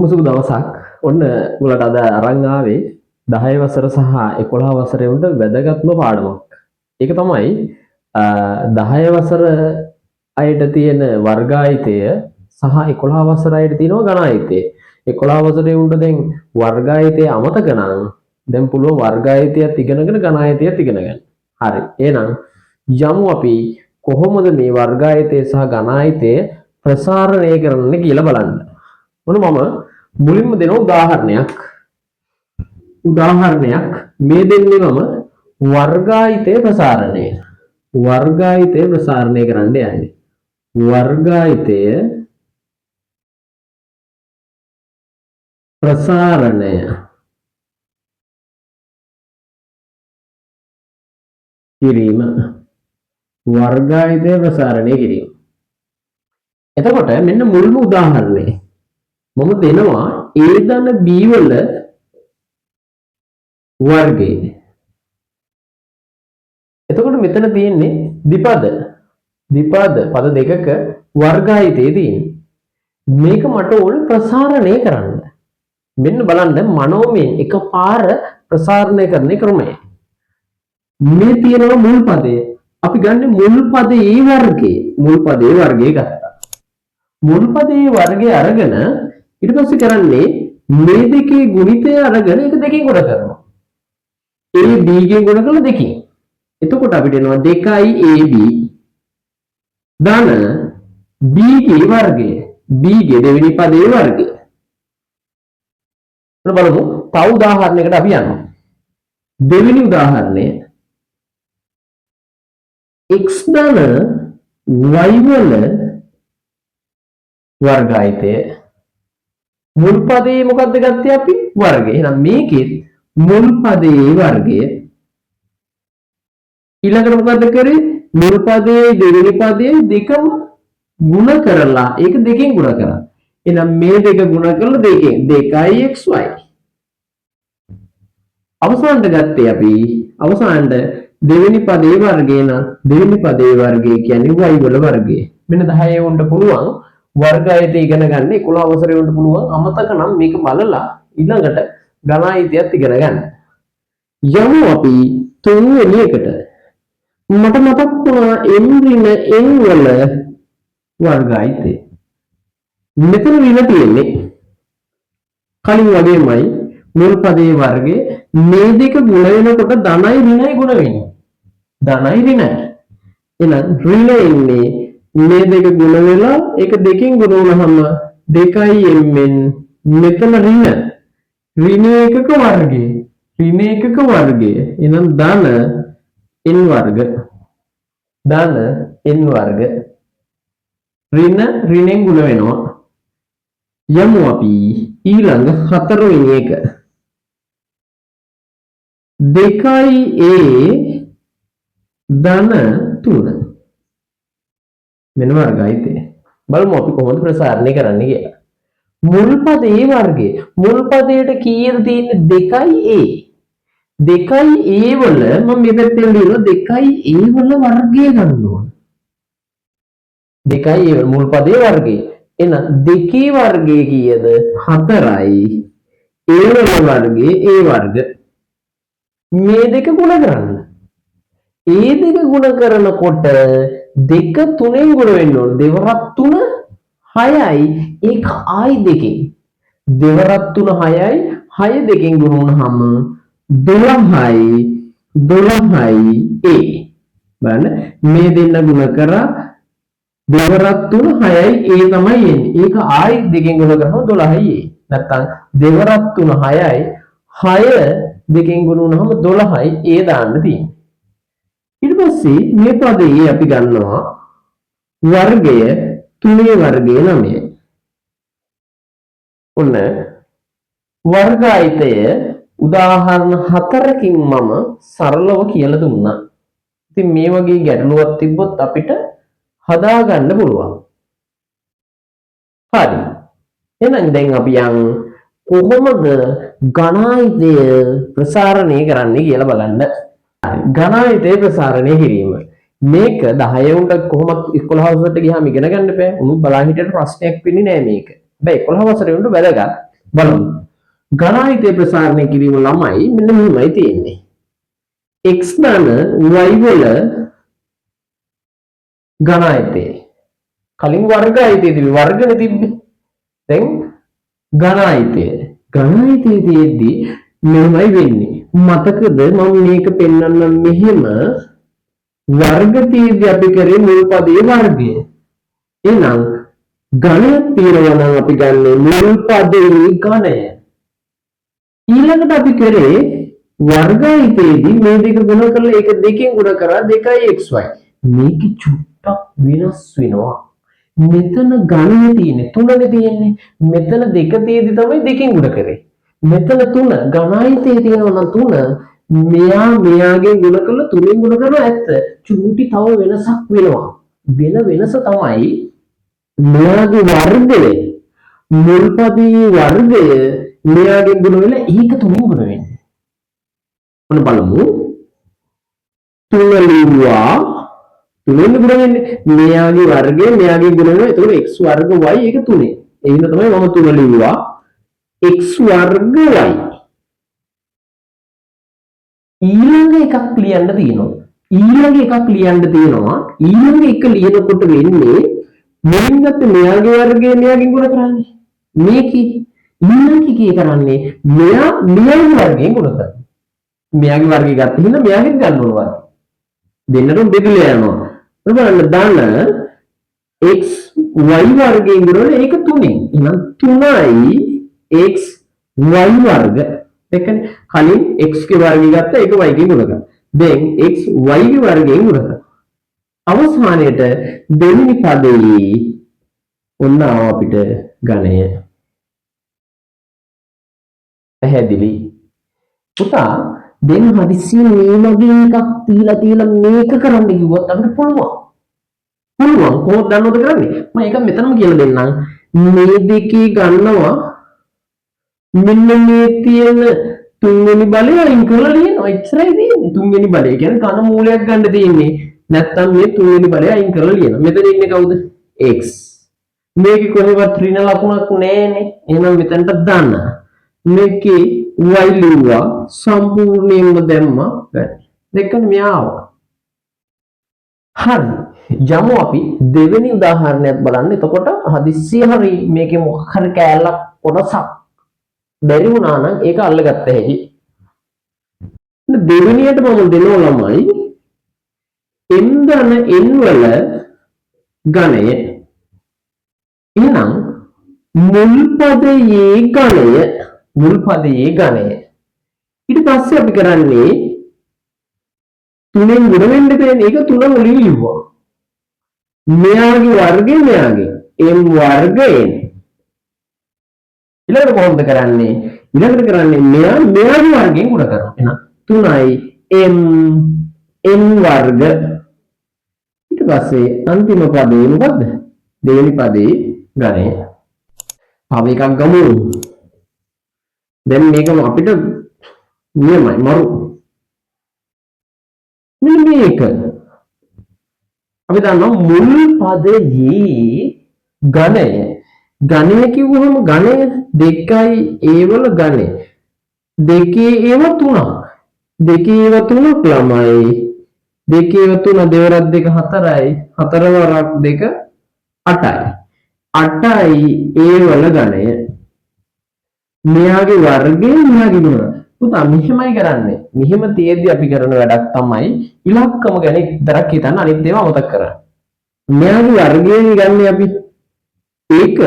සුබ දවසක්. ඔන්න උගලට අද අරන් ආවේ 10 වසර සහ 11 වසරේ උන්ට වැදගත්ම පාඩමක්. ඒක තමයි 10 වසර අයට තියෙන වර්ගායිතය සහ 11 වසර අයට තියෙනවා ඝනායිතය. 11 වසරේ උන්ට දැන් වර්ගායිතය අමතක නම් දැන් පුළුවන් වර්ගායිතයත් ඉගෙනගෙන ඝනායිතයත් ඉගෙන ගන්න. හරි. එහෙනම් යමු අපි කොහොමද මේ වර්ගායිතය සහ ඝනායිතය ප්‍රසාරණය කරන්නේ කියලා බලන්න. මොන මම මුලින්ම දෙන උදාහරණයක් මේ දෙන්නේ මම වර්ගායිතය ප්‍රසාරණය කරන්න යන්නේ. වර්ගායිතය ප්‍රසාරණය කිරීම. එතකොට මෙන්න මුල්ම උදාහරණය මම දෙනවා a ධන b වල වර්ගය. එතකොට මෙතන තියෙන්නේ ද්විපද පද දෙකක වර්ගායිතේ තියෙන්නේ. මේක මට ඕන ප්‍රසාරණය කරන්න. මෙන්න බලන්න මනෝමයෙන් එකපාර ප්‍රසාරණය කරන ක්‍රමය. මේ තියෙනවා මුල් පදය. අපි ගන්න මුල් පදයේ වර්ගය ගත්තා. මුල් පදයේ වර්ගය අරගෙන ඊට පස්සේ කරන්නේ මේ දෙකේ ගුණිතය අරගෙන ඒක දෙකෙන් ගොඩ කරනවා. a b ගෙන් ගොඩ කරලා දෙකෙන්. එතකොට අපිට එනවා 2ab ධන b ගේ වර්ගය. b ගේ දෙවෙනි පදයේ වර්ගය. බලමු තව උදාහරණයකට අපි යනවා. දෙවෙනි උදාහරණය x ධන y වල වර්ගායිතය. මුල් පදයේ මොකද්ද ගත්තේ අපි? වර්ගය. එහෙනම් මේකෙත් මුල් පදයේ වර්ගය. ඊළඟට මොකද්ද කරේ? මුල් පදයේ දෙවෙනි පදයේ දෙකම ගුණ කරලා ඒක දෙකෙන් ගුණ කරා. එහෙනම් මේ දෙක ගුණ කරලා දෙකෙන් 2xy. අවසානට ගත්තේ අපි දෙවෙනි පදයේ වර්ගය නම් දෙවෙනි පදයේ වර්ගය කියන්නේ y වල වර්ගය. මෙන්න 10 වුන්ට පුළුවන් වර්ගායිතය ඉගෙන ගන්න. 11 වසරේ වුන්ට පුළුවන් අමතක නම් මේක බලලා ඊළඟට ඝනායිතයත් ඉගෙන ගන්න. යමු අපි තුන්වෙනි එකට. මට මතක් වුණා m ඍණ n වල වර්ගායිතය. මෙතන ඍණ තියෙන්නේ කලින් වගේමයි මුල් පදයේ වර්ගය. මේ දෙක ගුණ වෙනකොට ධනයි ඍණයි ගුණ වෙන්නේ. එහෙනම් ඍණ එන්නේ මේ දෙක ගුණ වෙලා ඒක දෙකෙන් ගුණ වුණාම 2mn මෙතන ඍණ එකක වර්ගය. එහෙනම් ධන n වර්ග. ඍණෙන් ගුණ වෙනවා. යමු අපි ඊළඟ හතරවෙනි එක. 2a ධන 3. මෙන්න වර්ගායිතය. බලමු අපි කොහොමද ප්‍රසාරණය කරන්න කියලා. මුල් පදයේ වර්ගය. මුල් පදයට කීයද තියෙන්නේ? 2a. 2a වල මම මේ පැත්තෙන් ලියනවා 2a වල වර්ගය ගන්න ඕන. 2a වල මුල් පදයේ වර්ගය. එහෙනම් 2 වර්ගය කීයද? 4යි. a වල වර්ගය a වර්ග. මේ දෙක ගුණ කරන්න. ඒ දෙක ගුණ කරනකොට 2 3ෙන් ගුණ වෙන්න ඕන. දෙවරක් 3 6යි. ඒක ආයි දෙකෙන්. දෙවරක් 3 6යි. 6 දෙකෙන් ගුණ වුණාම 12යි. a. බලන්න මේ දෙන්න ගුණ කරා දෙවරක් 3 6යි a තමයි එන්නේ. ඒක ආයි දෙකෙන් ගුණ කරාම 12යි a. නැත්තම් දෙවරක් 3 6යි 6 දෙකෙන් ගුණ වුණාම 12යි a දාන්න තියෙන්නේ. ඊට පස්සේ මේ පදේ අපි ගන්නවා වර්ගය 3 වර්ගය 9. ඔන්න වර්ගායිතය උදාහරණ 4කින් මම සරලව කියලා දුන්නා. ඉතින් මේ වගේ ගැටලුවක් තිබ්බොත් අපිට හදා ගන්න පුළුවන්. හරි. එහෙනම් දැන් අපි කොහොමද ඝනායිතය ප්‍රසාරණය කරන්නේ කියලා බලන්න. ඝනායිතය ප්‍රසාරණය කිරීම. මේක 10 උන්ට කොහොමද 11 වසරට ගියාම ඉගෙන ගන්න බෑ. උණු බලා හිටියට ප්‍රශ්නයක් වෙන්නේ නෑ මේක. හැබැයි 11 වසරේ උන්ට වැදගත්. බලමු. ගණායතය ප්‍රසාරණය කිරීම ළමයි මෙන්න මෙහෙමයි තියෙන්නේ. x ධන y වල ගණායතය. කලින් වර්ගායතයේදී වර්ගනේ තිබ්බේ. දැන් ගණායතයේදී මෙහෙමයි වෙන්නේ. මතකද මම මේක පෙන්වන්න මෙහෙම වර්ගයේදී අපි කරේ මුල් පදයේ වර්ගය. එහෙනම් ගණයක් තියෙනවා නම් අපි ගන්නේ මුල් පදයේ ගණය. ඊළඟට අපි කරේ වර්ගයේදී මේ දෙක ගුණ කරලා ඒක දෙකෙන් ගුණ කරා 2xy. මේක චුට්ටක් වෙනස් වෙනවා. මෙතන ගණය තියෙන්නේ 3නේ තියෙන්නේ. මෙතන 2 තියෙදි තමයි දෙකෙන් ගුණ කරේ. මෙතන 3 ගණායතයේ තියෙනවා නම් 3 මෙයාගේ ගුණ කරලා 3ෙන් ගුණ කරනවා ඇත්ත. චුටි තව වෙනසක් වෙනවා. වෙනස තමයි මෙයාගේ වර්ගය මුල් පදයේ වර්ගය මෙයාගේ ගුණ වෙලා ඒක 3ෙන් ගුණ වෙන්නේ. මොන බලමු 3 ලිව්වා 3ෙන් ගුණ වෙන්නේ මෙයාගේ වර්ගය මෙයාගේ ගුණ වෙනවා. එතකොට x වර්ග y ඒක 3. ඒ හින්දා තමයි මම 3 ලිව්වා x වර්ග y. ඊළඟ එකක් ලියන්න තියෙනවා. ඊළඟ එක ලියනකොට වෙන්නේ මුලින් ගත්ත මෙයාගේ වර්ගය මෙයාගෙන් ගුණ කරන්නේ. මේකේ ඊළඟ එකේ කරන්නේ මෙයාගේ වර්ගයෙන් ගුණ කරන්නේ. මෙයාගේ වර්ගය ගත්ත හින්දා මෙයාගෙන් ගන්න ඕන වර්ගය. දෙන්නටම බෙදලා යනවා. බලන්න ධන x y වර්ගයෙන් ගුණ වෙන ඒක 3. එහෙනම් 3යි x y වර්ග. දෙකනේ කලින් x ගේ වර්ගය ගත්ත ඒක y ගෙන් ගුණ කරා. දැන් x y ගේ වර්ගයෙන් ගුණ කරා. අවසානයේට දෙවෙනි පදේ ඔන්න අපිට ගණය. පැහැදිලි. පුතා දැන් හදිස්සියෙන් මේ වගේ එකක් තියලා මේක කරන්න කිව්වොත් අපිට පුළුවන්. කොහොමද දන්නවද කරන්නේ? මම ඒක මෙතනම කියලා දෙන්නම්. මේ දෙකේ ගන්නවා මෙන්න මේ තියෙන තුන්වෙනි බලය අයින් කරලා ලියනවා. එච්චරයි තියෙන්නේ. තුන්වෙනි බලය කියන්නේ කන මූලයක් ගන්න තියෙන්නේ. නැත්තම් මේ තුන්වෙනි බලය අයින් කරලා ලියනවා. මෙතන ඉන්නේ කවුද? x. මේකේ කොහෙවත් ඍණ ලකුණක් නැහැනේ. එහෙනම් මෙතනට දාන්න. මේකේ y ලිව්වා සම්පූර්ණයෙන්ම දැම්මා. දෙකම මෙයාව. හරි. යමු අපි දෙවෙනි උදාහරණයක් බලන්න. එතකොට හදිස්සිය හරි මේකේ මොකක් හරි කෑල්ලක් කොටසක් බැරි වුණා නම් ඒක අල්ලගත්ත හැකි. දෙවෙනියට මම දෙනවා ළමයි n ධන n වල ගණය. එහෙනම් මුල් පදයේ ගණය. ඊට පස්සේ අපි කරන්නේ 3ෙන් ගුණ වෙන්න දෙන්නේ. ඒක 3 මුලින් ලිව්වා. මෙයාගේ වර්ගය මෙයාගේ m වර්ගයෙන්. ඊළඟට කොහොමද කරන්නේ? මෙයාගේ වර්ගයෙන් ගුණ කරනවා. එහෙනම් 3යි m n වර්ග. ඊට පස්සේ අන්තිම පදේ මොකද්ද? දෙවෙනි පදේ ගණය. තව එකක් ගමු. දැන් මේක අපිට නියමයි මරු. මෙන්න මේක. අපි දන්නවා මුල් පදයේ ගණය. ගණය කිව්වහම ගණය 2යි ඒ වල ගණය. දෙකේ ඒව 3ක්. දෙකේ ඒව 3ක් ළමයි. දෙකේ ඒව 3 දෙවරක් 2 4යි. 4 වරක් 2 8යි. 8යි ඒ වල ගණය. මෙයාගේ වර්ගය මෙයාගේ ගුණ. පුතා මෙහෙමයි කරන්නේ. මෙහෙම තියෙද්දි අපි කරන වැඩක් තමයි ඉලක්කම ගැන විතරක් හිතන්න අනිත් ඒවා අමතක කරන්න. මෙයාගේ වර්ගය ගන්න අපි. ඒක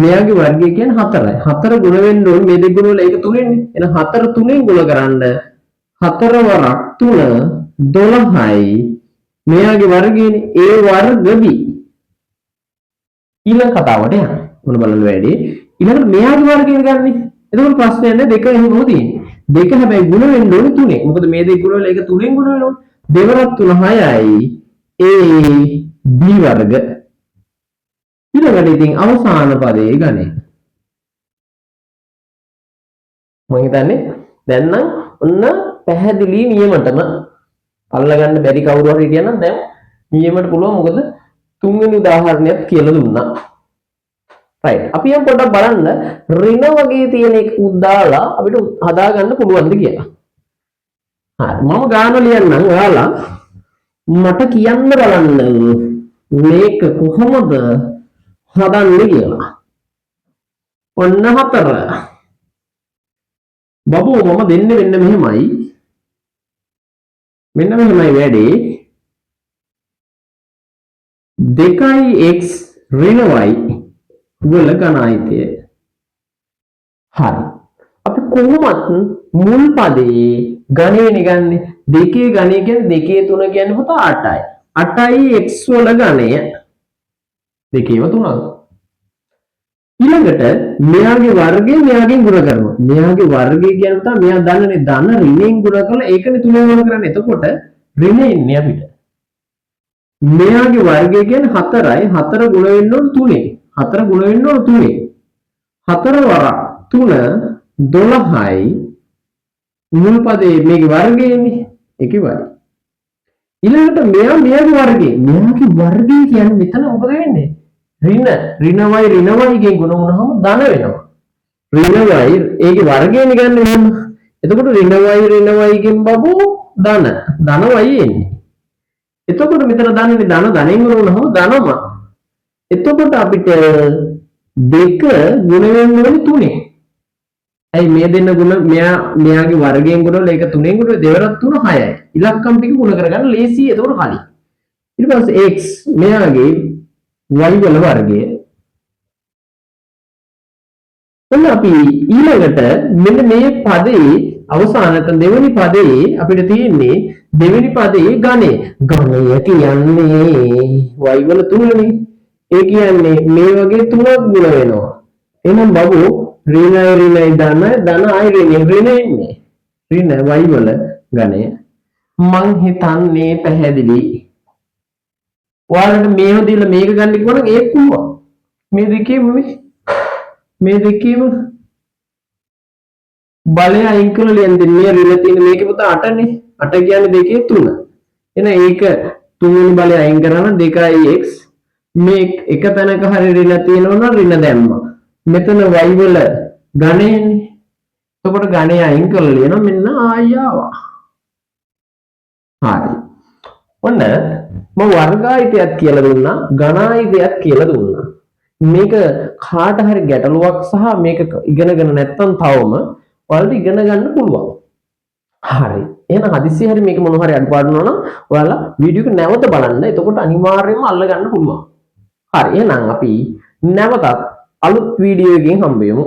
මෙයාගේ වර්ගය කියන්නේ 4යි. 4 ගුණ වෙන්න ඕනේ මේ දෙක ගුණ වල ඒක 3න්නේ. එහෙනම් 4 3ෙන් ගුණ කරන්න 4 වරක් 3 12යි. මෙයාගේ වර්ගයනේ ඒ වර්ග b. ඊළඟ කතාවට යන්න. මොන බලන්න වැඩි. ඊළඟට මෙයාගේ වර්ගය ගන්න. එතකොට ප්‍රශ්නය නැහැ දෙක එහෙමම තියෙන්නේ. දෙක හැබැයි ගුණ වෙන්න ඕනේ 3ෙන්. මොකද මේ දෙක ගුණ වල ඒක 3ෙන් ගුණ වෙනවා. දෙවරක් 3 6යි. ඒ b වර්ග. ඊළඟට ඉතින් අවසාන පදයේ ගණය. මම හිතන්නේ දැන් නම් ඔන්න පැහැදිලි නියමතම අල්ලගන්න බැරි කවුරු හරි කියනනම් දැන් නියමයට පුළුවන්. මොකද තුන්වෙනි උදාහරණයක් කියලා දුන්නා. right අපි යම් පොඩ්ඩක් බලන්න ඍණ වගේ තියෙන එක උදාලා අපිට හදා ගන්න පුළුවන්ද කියලා. හරි මම ගාන ලියන්නම් ඔයාලා මට කියන්න බලන්න මේක කොහොමද හදන්නේ කියලා. ඔන්න 4 බබෝ මම දෙන්නේ මෙන්න මෙහෙමයි වැඩේ 2x ඍණ y වල ගණායිතය. හරි අපි කොහොමත් මුල් පදේ ගණේ ගන්නේ දෙකේ ගණේ කියන්නේ දෙකේ තුන කියන්නේ පුතා 8යි. 8යි x වල ගණය දෙකේම 3ක්. ඊළඟට මෙයාගේ වර්ගය මෙයාගෙන් ගුණ කරනවා. මෙයාගේ වර්ගය කියන්නේ පුතා මෙයා දන්නනේ ධන ඍණෙන් ගුණ කරලා ඒකනේ 3 ගුණ කරන්නේ. එතකොට ඍණ එන්නේ අපිට. මෙයාගේ වර්ගය කියන්නේ 4යි 4 ගුණ වෙන්න ඕන 3යි 4 ගුණ වෙන්න ඕන 3යි 4 වරක් 3 12යි මුල් පදේ මේකේ වර්ගයනේ ඒකේ වර්ගය ඊළඟට මෙයාගේ වර්ගය කියන්නේ මෙතන මොකද වෙන්නේ ඍණ y ගෙන් ගුණ වුණාම ධන වෙනවා ඍණ y ඒකේ වර්ගයනේ ගන්න එහෙම එතකොට ඍණ y ගෙන් බබෝ ධන y එන්නේ එතකොට මෙතන දන්නේ ධනෙන් ගුණ වුණාම ධනම. එතකොට අපිට 2 ගුණ වෙන්න ඕනේ 3. ඇයි මේ දෙන්න ගුණ මෙයාගේ වර්ගයෙන් ගුණ වල ඒක 3ෙන් ගුණ දෙවරක් 3 6යි. ඉලක්කම් ටික ගුණ කරගන්න ලේසි. එතකොට කලින්. ඊට පස්සේ x මෙයාගේ y වල වර්ගය. එන්න අපි ඊළඟට මෙන්න මේ පදේ අවසානට දෙවෙනි පදේ අපිට තියෙන්නේ දෙවෙනි පදේ ගණය කියන්නේ y වල 3නේ ඒ කියන්නේ මේ වගේ 3ක් ගුණ වෙනවා එහෙනම් බබෝ ඍණයි ධන අය ඍණ එන්නේ ඍණ y වල ගණය මං හිතන්නේ පැහැදිලි ඔයාලට මේව දීලා මේක ගන්න කිව්වනම් ඒක පුළුවන් මේ දෙකේම බලය අයින් කරලා ලියන්න දෙන්නේ ඍණ තියෙන මේකේ පුතා 8නේ 8 කියන්නේ දෙකේ 3 එහෙනම් ඒක තුන්වෙනි බලය අයින් කරනවා 2x මේ එක තැනක හරි ඍණ තියෙනවා නම් ඍණ දැම්මා මෙතන y වල ගණයනේ එතකොට ගණය අයින් කරලා ලියනවා මෙන්න ආයාවා හරි ඔන්න මම වර්ගායිතයක් කියලා දුන්නා ගණායිතයක් කියලා දුන්නා මේක කාට හරි ගැටලුවක් සහ මේක ඉගෙනගෙන නැත්නම් තවම ඔයාලට ඉගෙන ගන්න පුළුවන්. හරි. එහෙනම් හදිස්සි හරි මේක මොන හරි අඩුපාඩු වුණා නම් ඔයාලා වීඩියෝ එක නැවත බලන්න. එතකොට අනිවාර්යයෙන්ම අල්ල ගන්න පුළුවන්. හරි. එහෙනම් අපි නැවතත් අලුත් වීඩියෝ එකකින් හම්බ වෙමු.